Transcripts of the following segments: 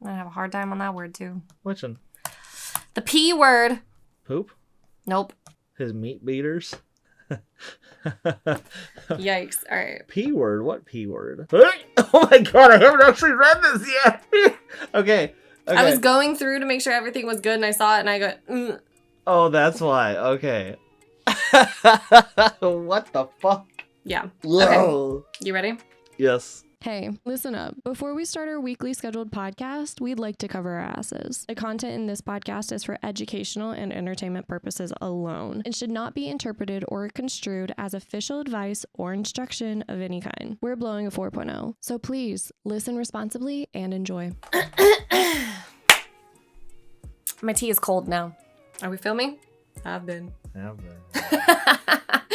I have a hard time on that word, too. Which one? The P word. Poop? Nope. His meat beaters? Yikes. All right. P word? What P word? Oh my god, I haven't actually read this yet. Okay. I was going through to make sure everything was good, and I saw it, and I go, mm. Oh, that's why. Okay. What the fuck? Yeah. Whoa. Okay. You ready? Yes. Hey, listen up. Before we start our weekly scheduled podcast, we'd like to cover our asses. The content in this podcast is for educational and entertainment purposes alone and should not be interpreted or construed as official advice or instruction of any kind. We're blowing a 4.0, so please listen responsibly and enjoy. My tea is cold now. Are we filming? I've been.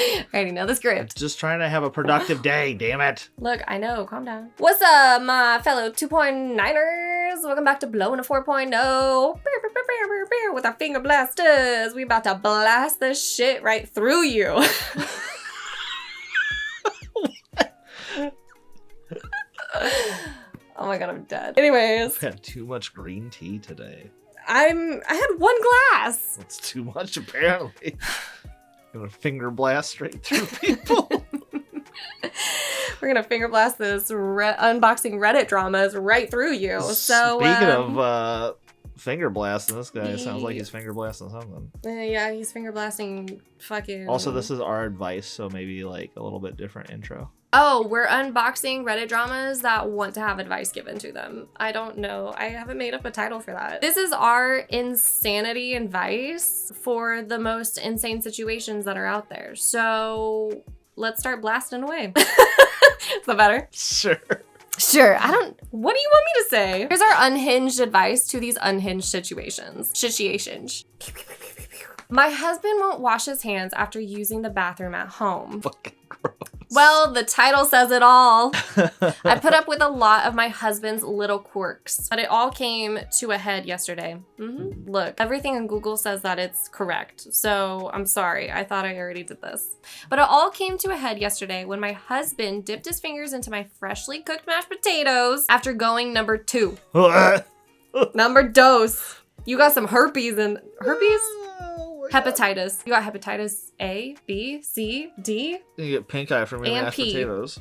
I already know the script. Just trying to have a productive day, damn it. Look, I know. Calm down. What's up, my fellow 2.9ers? Welcome back to Blowing a 4.0 with our finger blasters. We about to blast this shit right through you. Oh my god, I'm dead. Anyways. I had too much green tea today. I had one glass. That's too much, apparently. Gonna finger blast straight through people. We're gonna finger blast this unboxing Reddit dramas right through you. So speaking of finger blasting, this guy sounds like he's finger blasting something. Yeah, he's finger blasting fucking. Also, this is our advice, so maybe like a little bit different intro. Oh, we're unboxing Reddit dramas that want to have advice given to them. I don't know. I haven't made up a title for that. This is our insanity advice for the most insane situations that are out there. So let's start blasting away. Is that better? Sure. Sure. What do you want me to say? Here's our unhinged advice to these unhinged situations. My husband won't wash his hands after using the bathroom at home. Fucking gross. Well, the title says it all. I put up with a lot of my husband's little quirks, but it all came to a head yesterday. Look, everything in Google says that it's correct, so I'm sorry. I thought I already did this. But it all came to a head yesterday when my husband dipped his fingers into my freshly cooked mashed potatoes after going number 2. Number dos. You got some herpes and herpes? Hepatitis. You got hepatitis A, B, C, D. You get pink eye from your mashed potatoes.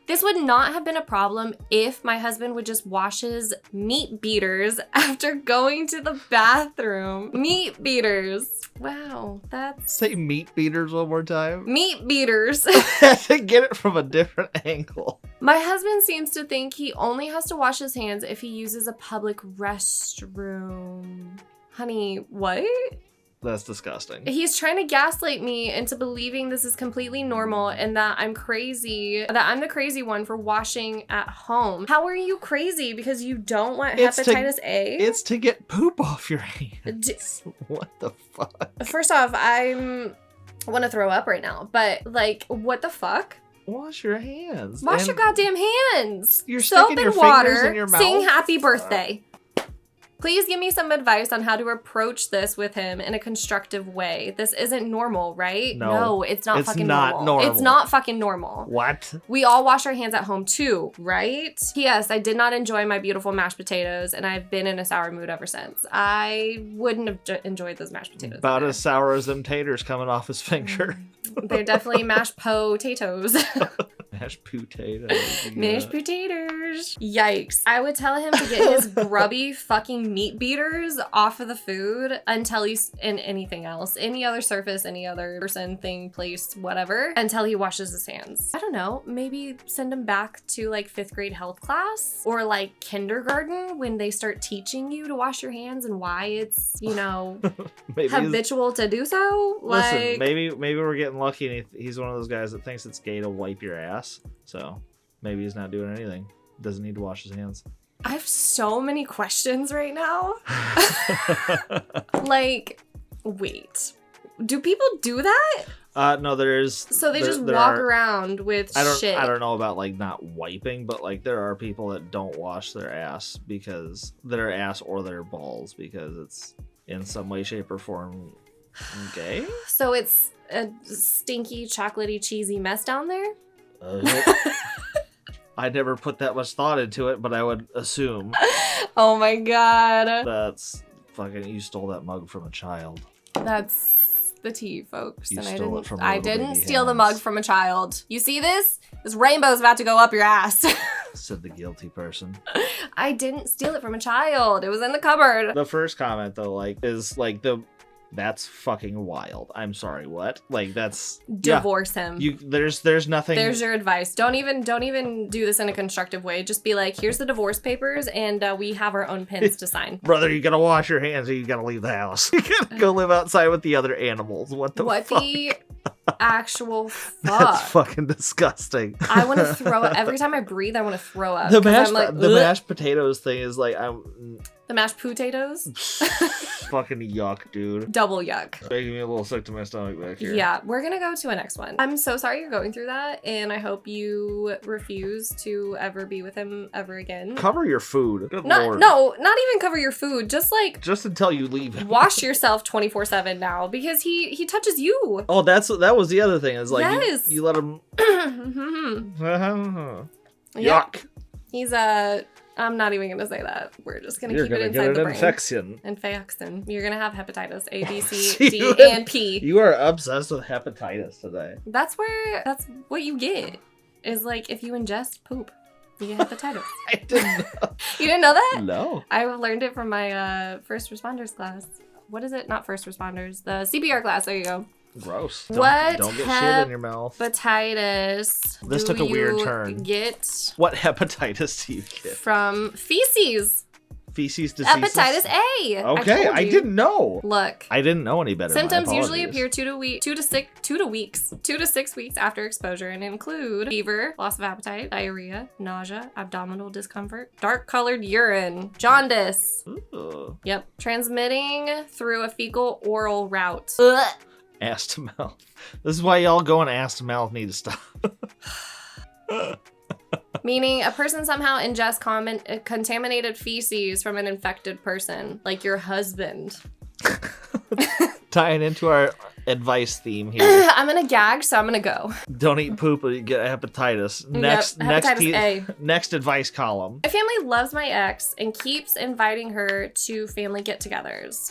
This would not have been a problem if my husband would just wash his meat beaters after going to the bathroom. Meat beaters. Wow, that's... Say meat beaters one more time. Meat beaters. To get it from a different angle. My husband seems to think he only has to wash his hands if he uses a public restroom. Honey, what? That's disgusting. He's trying to gaslight me into believing this is completely normal and that I'm crazy, that I'm the crazy one for washing at home. How are you crazy? Because you don't want hepatitis A? It's to get poop off your hands. What the fuck? First off, I want to throw up right now, but like, what the fuck? Wash your hands. Wash your goddamn hands. You're soap sticking and your fingers water. in your mouth. Sing happy birthday. Please give me some advice on how to approach this with him in a constructive way. This isn't normal, right? No, it's not fucking normal. It's not fucking normal. What? We all wash our hands at home too, right? P.S. I did not enjoy my beautiful mashed potatoes, and I've been in a sour mood ever since. I wouldn't have enjoyed those mashed potatoes. About as sour as them taters coming off his finger. They're definitely mashed potatoes. Mashed potatoes. Mashed potatoes. Yikes. I would tell him to get his grubby fucking meat beaters off of the food until he's in anything else. Any other surface, any other person, thing, place, whatever, until he washes his hands. I don't know. Maybe send him back to like 5th grade health class or like kindergarten when they start teaching you to wash your hands and why it's, you know, habitual to do so. Listen, maybe we're getting lucky and he's one of those guys that thinks it's gay to wipe your ass. So maybe he's not doing anything. Doesn't need to wash his hands. I have so many questions right now. Like, wait, do people do that? No, there's... So they just walk around with shit. I don't know about, like, not wiping, but, like, there are people that don't wash their ass because... their ass or their balls because it's in some way, shape, or form gay? So it's a stinky, chocolatey, cheesy mess down there? I never put that much thought into it, but I would assume. Oh my god. That's fucking, you stole that mug from a child. That's the tea, folks. You and stole it from a I little didn't baby steal the hands. mug from a child. You see this? This rainbow's about to go up your ass. Said the guilty person. I didn't steal it from a child. It was in the cupboard. The first comment though, like, is like that's fucking wild. I'm sorry, what? Like, that's Divorce him. There's nothing. There's your advice. Don't even do this in a constructive way. Just be like, here's the divorce papers, and we have our own pins to sign. Brother, you gotta wash your hands or you gotta leave the house. You gotta go live outside with the other animals. What the fuck? The actual fuck? That's fucking disgusting. I want to throw up. Every time I breathe, I want to throw up. The 'cause I'm like, mashed potatoes thing is like, the mashed potatoes? fucking yuck, dude. Double yuck. Making me a little sick to my stomach back here. Yeah, we're gonna go to a next one. I'm so sorry you're going through that, and I hope you refuse to ever be with him ever again. Cover your food. Good No, lord. not even cover your food. Just like Just until you leave him. wash yourself 24/7 now, because he touches you. Oh, that was the other thing. Is like Yes. you let him. Yep. Yuck. He's I'm not even gonna say that. We're just gonna You're keep it gonna inside get the an brain. infection. Infection. You're gonna have hepatitis A, B, C, See, D, you- and P. You are obsessed with hepatitis today. That's what you get. Is like if you ingest poop, you get hepatitis. I didn't know. You didn't know that? No. I learned it from my first responders class. What is it? Not first responders. The CPR class. There you go. Gross. What Don't get shit in your mouth. Hepatitis. This took a weird turn. Get What hepatitis do you get? from feces. Feces diseases? Hepatitis A. Okay, told I you. didn't know. Look. I didn't know any better. Symptoms My usually apologies. appear 2 to 6 weeks after exposure and include fever, loss of appetite, diarrhea, nausea, abdominal discomfort, dark colored urine, jaundice. Ooh. Yep. Transmitting through a fecal oral route. Ugh. Ass to mouth. This is why y'all going ass to mouth need to stop. Meaning a person somehow ingests contaminated feces from an infected person, like your husband. Tying into our advice theme here. I'm gonna gag, so I'm gonna go. Don't eat poop or you get hepatitis. Hepatitis A. Next advice column. My family loves my ex and keeps inviting her to family get-togethers.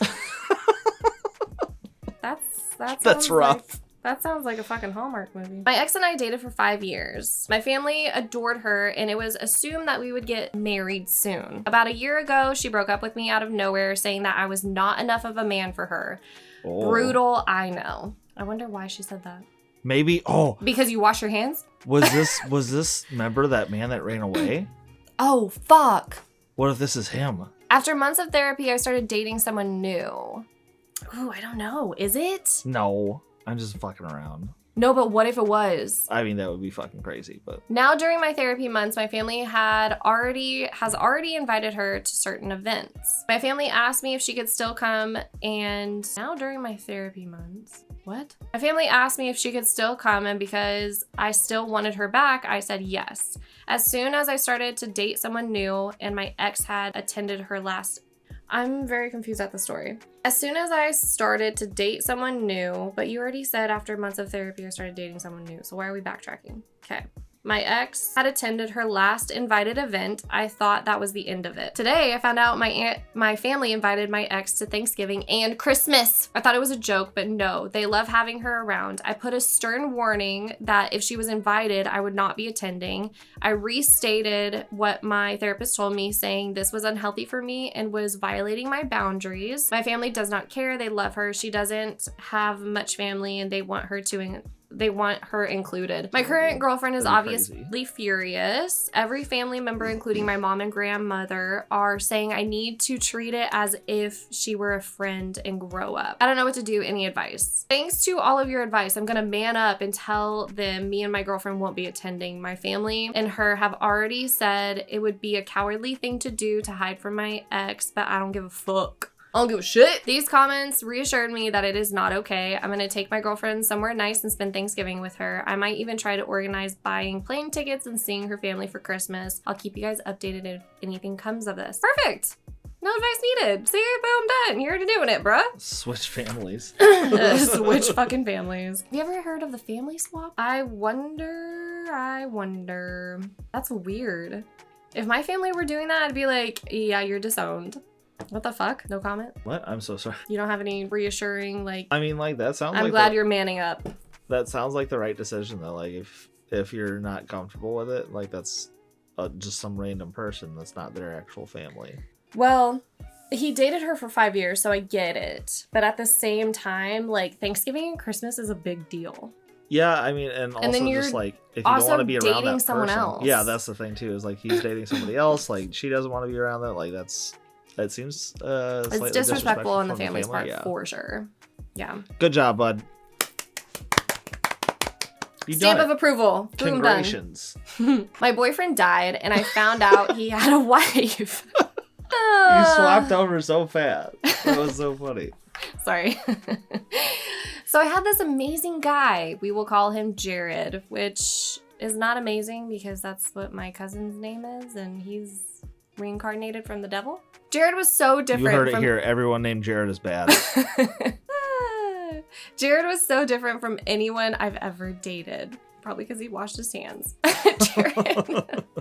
That's rough. That sounds like a fucking Hallmark movie. My ex and I dated for 5 years. My family adored her, and it was assumed that we would get married soon. About a year ago, she broke up with me out of nowhere, saying that I was not enough of a man for her. Oh. Brutal, I know. I wonder why she said that. Maybe. Because you wash your hands? Was this remember that man that ran away? Oh, fuck. What if this is him? After months of therapy, I started dating someone new. Ooh, I don't know. Is it? No, I'm just fucking around. No, but what if it was? I mean, that would be fucking crazy, but Now, during my therapy months, my family has already invited her to certain events. My family asked me if she could still come, and now during my therapy months, what? My family asked me if she could still come, and because I still wanted her back, I said yes. As soon as I started to date someone new, and my ex had attended her last. I'm very confused at the story. As soon as I started to date someone new, but you already said after months of therapy I started dating someone new, so why are we backtracking? Okay. My ex had attended her last invited event. I thought that was the end of it. Today, I found out my family invited my ex to Thanksgiving and Christmas. I thought it was a joke, but no, they love having her around. I put a stern warning that if she was invited, I would not be attending. I restated what my therapist told me, saying this was unhealthy for me and was violating my boundaries. My family does not care. They love her. She doesn't have much family, and they want her included. My current girlfriend is obviously furious. Every family member, including my mom and grandmother, are saying I need to treat it as if she were a friend and grow up. I don't know what to do. Any advice? Thanks to all of your advice, I'm gonna man up and tell them me and my girlfriend won't be attending. My family and her have already said it would be a cowardly thing to do to hide from my ex, but I don't give a fuck. I don't give a shit. These comments reassured me that it is not okay. I'm gonna take my girlfriend somewhere nice and spend Thanksgiving with her. I might even try to organize buying plane tickets and seeing her family for Christmas. I'll keep you guys updated if anything comes of this. Perfect. No advice needed. See, boom, done. You're already doing it, bruh. switch families. Switch fucking families. Have you ever heard of the family swap? I wonder I wonder. That's weird. If my family were doing that, I'd be like, yeah, you're disowned. What the fuck? No comment? What? I'm so sorry. You don't have any reassuring, like, I mean, like, that sounds I'm like glad you're manning up. that sounds like the right decision, though. Like, if you're not comfortable with it, like, that's just some random person that's not their actual family. Well, he dated her for 5 years, so I get it. But at the same time, like, Thanksgiving and Christmas is a big deal. Yeah, I mean, and also then you're just, like, if you don't also want to be around dating that someone person. else. Yeah, that's the thing, too, is, like, he's dating somebody else. Like, she doesn't want to be around that. Like, that seems It's disrespectful on the from family's part, yeah. for sure. Yeah. Good job, bud. You Stamp done of it. approval. Boom, done. Congratulations. My boyfriend died, and I found out he had a wife. You swapped over so fast. That was so funny. Sorry. So I had this amazing guy. We will call him Jared, which is not amazing because that's what my cousin's name is, and he's reincarnated from the devil. Jared was so different. You heard it here. Everyone named Jared is bad. Jared was so different from anyone I've ever dated. Probably because he washed his hands.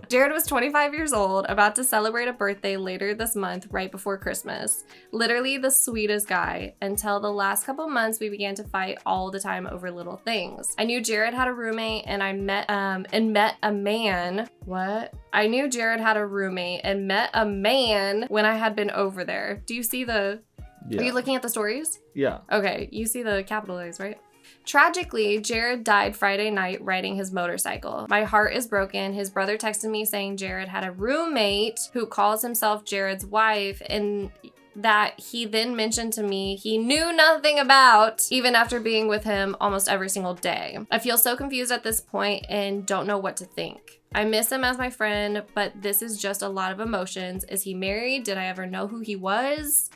Jared was 25 years old, about to celebrate a birthday later this month, right before Christmas. Literally the sweetest guy. Until the last couple months, we began to fight all the time over little things. I knew Jared had a roommate, and I met a man. What? I knew Jared had a roommate and met a man when I had been over there. Do you see the? Yeah. Are you looking at the stories? Yeah. Okay, you see the capital A's, right? Tragically, Jared died Friday night riding his motorcycle. My heart is broken. His brother texted me saying Jared had a roommate who calls himself Jared's wife, and that he then mentioned to me he knew nothing about, even after being with him almost every single day. I feel so confused at this point and don't know what to think. I miss him as my friend, but this is just a lot of emotions. Is he married? Did I ever know who he was?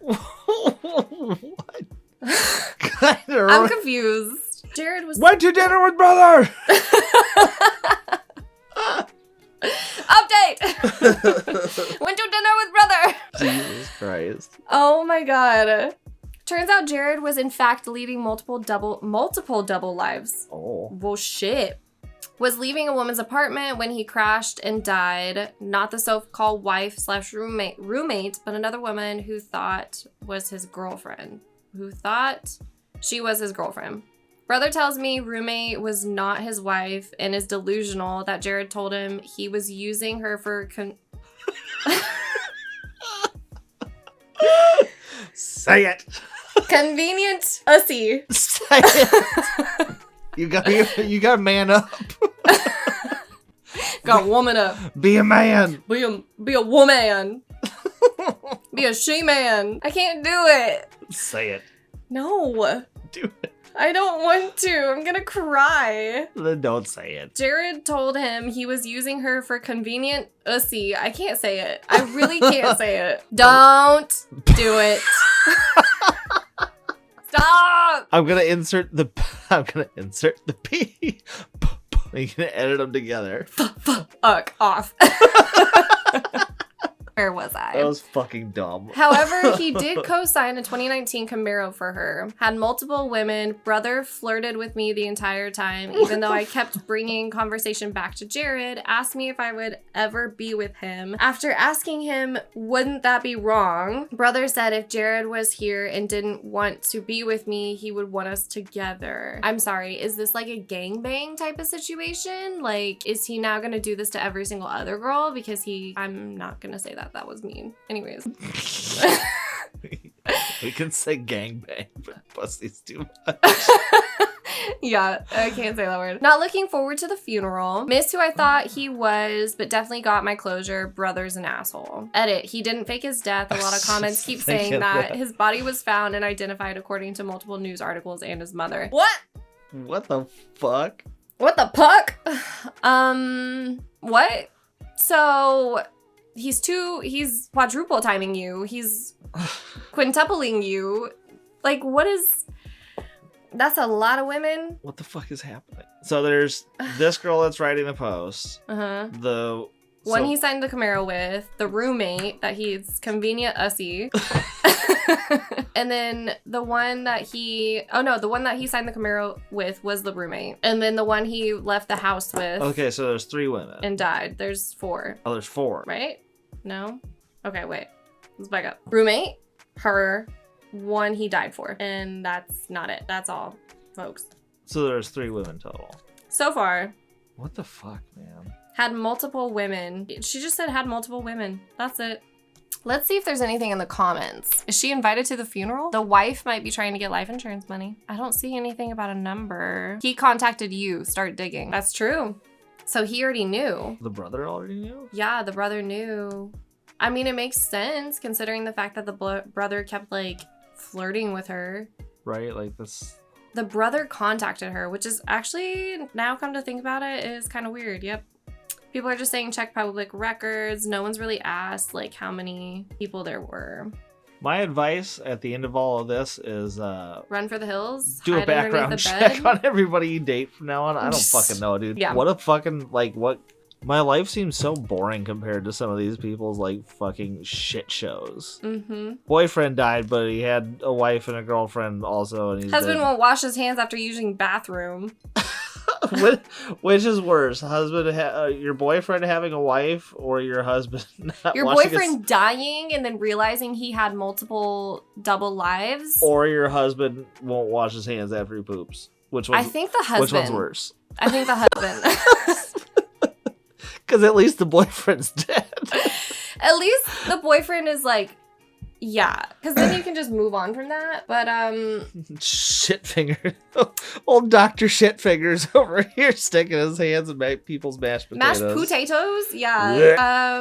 What? I'm confused. Jared was went to dinner with brother. Update. Went to dinner with brother. Jesus Christ. Oh my god. Turns out Jared was in fact leading multiple double lives. Oh. Well, shit. Was leaving a woman's apartment when he crashed and died. Not the so-called wife/roommate, but another woman who thought was his girlfriend. She was his girlfriend. Brother tells me roommate was not his wife and is delusional that Jared told him he was using her for Say it. convenient ussy. Say it. You got to man up. Got woman up. Be a man. Be a woman. Be a she-man. I can't do it. Say it. No. Do it. I don't want to. I'm gonna cry. Then don't say it. Jared told him he was using her for convenient ussy. I can't say it. I really can't say it. Don't do it. Stop. I'm gonna insert the P. You're gonna edit them together. Fuck off. Where was I? That was fucking dumb. However, he did co-sign a 2019 Camaro for her. Had multiple women. Brother flirted with me the entire time, even though I kept bringing conversation back to Jared. Asked me if I would ever be with him. After asking him, wouldn't that be wrong? Brother said if Jared was here and didn't want to be with me, he would want us together. I'm sorry, is this like a gangbang type of situation? Like, is he now gonna do this to every single other girl? Because I'm not gonna say that. That was mean. Anyways. We can say gangbang, but pussy's too much. Yeah, I can't say that word. Not looking forward to the funeral. Miss who I thought he was, but definitely got my closure. Brother's an asshole. Edit. He didn't fake his death. A lot of comments keep saying that. His body was found and identified according to multiple news articles and his mother. What? What the fuck? What the puck? What? So he's quadruple timing you. He's quintupling you. Like, that's a lot of women. What the fuck is happening? So there's this girl that's writing the post. Uh-huh. The One he signed the Camaro with, the roommate that he's convenient ussy. And then the one that he signed the Camaro with was the roommate. And then the one he left the house with. Okay, so there's 3 women. And died. There's 4. Oh, there's 4. Right? No? Okay, wait. Let's back up. Roommate, her, one he died for. And that's not it. That's all, folks. So there's 3 women total. So far. What the fuck, man? Had multiple women. She just said had multiple women. That's it. Let's see if there's anything in the comments. Is she invited to the funeral? The wife might be trying to get life insurance money. I don't see anything about a number. He contacted you. Start digging. That's true. So he already knew. The brother already knew? Yeah, the brother knew. I mean, it makes sense considering the fact that the brother kept like flirting with her. Right? Like this. The brother contacted her, which is actually, now come to think about it, is kind of weird. Yep. People are just saying check public records. No one's really asked like how many people there were. My advice at the end of all of this is run for the hills. Do a background check on everybody you date from now on. I don't fucking know, dude. Yeah. What a fucking what my life seems so boring compared to some of these people's like fucking shit shows. Mm-hmm. Boyfriend died, but he had a wife and a girlfriend also, and he's husband dead. won't wash his hands after using bathroom. Which is worse, your boyfriend having a wife, or your husband not your washing boyfriend dying and then realizing he had multiple double lives, or your husband won't wash his hands after he poops? I think the husband. Which one's worse? I think the husband. Because at least the boyfriend's dead. At least the boyfriend is like, yeah, because then you can just move on from that. But shit finger, old Dr. Shit Fingers over here sticking his hands in people's mashed potatoes. Mashed potatoes, yeah.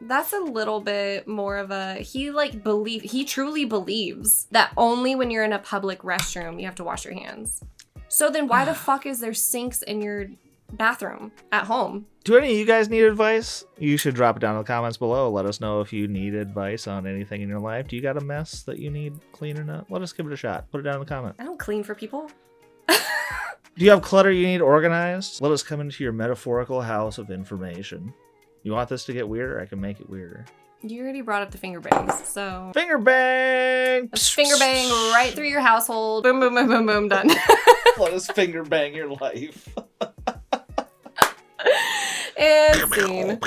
That's a little bit more of a he truly believes that only when you're in a public restroom you have to wash your hands. So then why the fuck is there sinks in your bathroom at home? Do any of you guys need advice? You should drop it down in the comments below. Let us know if you need advice on anything in your life. Do you got a mess that you need cleaning up? Let us give it a shot. Put it down in the comment. I don't clean for people. Do you have clutter you need organized? Let us come into your metaphorical house of information. You want this to get weirder? I can make it weirder. You already brought up the finger bangs, so... Finger bang! Finger bang right through your household. Boom, boom, boom, boom, boom, done. Let us finger bang your life. And scene.